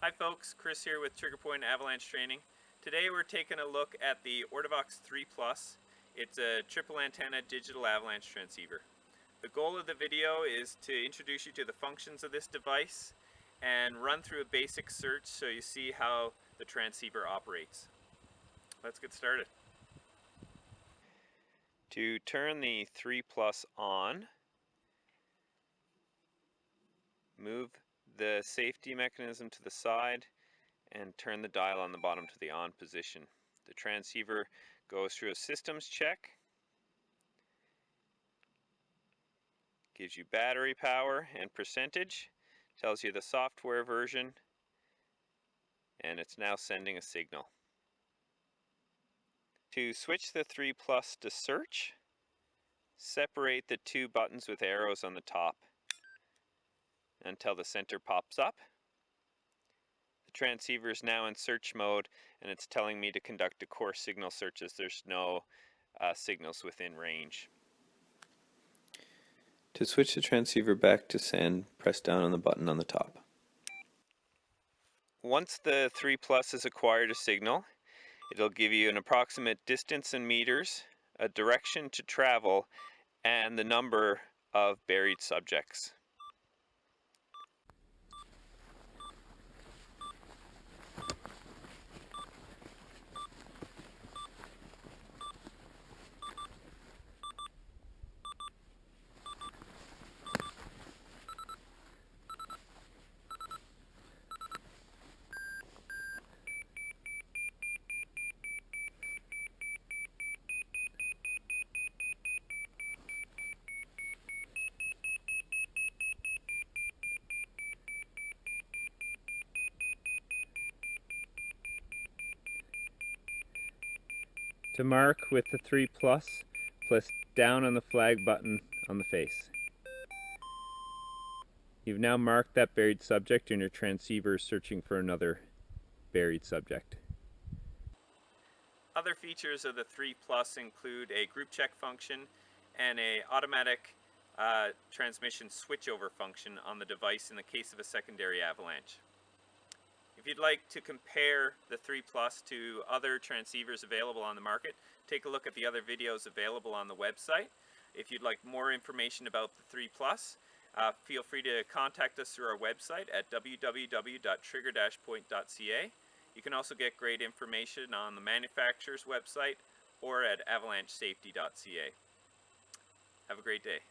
Hi folks, Chris here with Trigger Point Avalanche Training. Today we're taking a look at the Ortovox 3 Plus. It's a triple antenna digital avalanche transceiver. The goal of the video is to introduce you to the functions of this device and run through a basic search so you see how the transceiver operates. Let's get started. To turn the 3 Plus on, move the safety mechanism to the side and turn the dial on the bottom to the on position. The transceiver goes through a systems check, gives you battery power and percentage, tells you the software version, and it's now sending a signal. To switch the 3 Plus to search, separate the two buttons with arrows on the top until the center pops up. The transceiver is now in search mode and it's telling me to conduct a core signal search as there's no signals within range. To switch the transceiver back to send, press down on the button on the top. Once the 3 Plus has acquired a signal, it'll give you an approximate distance in meters, a direction to travel, and the number of buried subjects. To mark with the 3 Plus, press down on the flag button on the face. You've now marked that buried subject and your transceiver is searching for another buried subject. Other features of the 3 Plus include a group check function and an automatic transmission switchover function on the device in the case of a secondary avalanche. If you'd like to compare the 3 Plus to other transceivers available on the market, take a look at the other videos available on the website. If you'd like more information about the 3 Plus, feel free to contact us through our website at www.trigger-point.ca. You can also get great information on the manufacturer's website or at avalanchesafety.ca. Have a great day.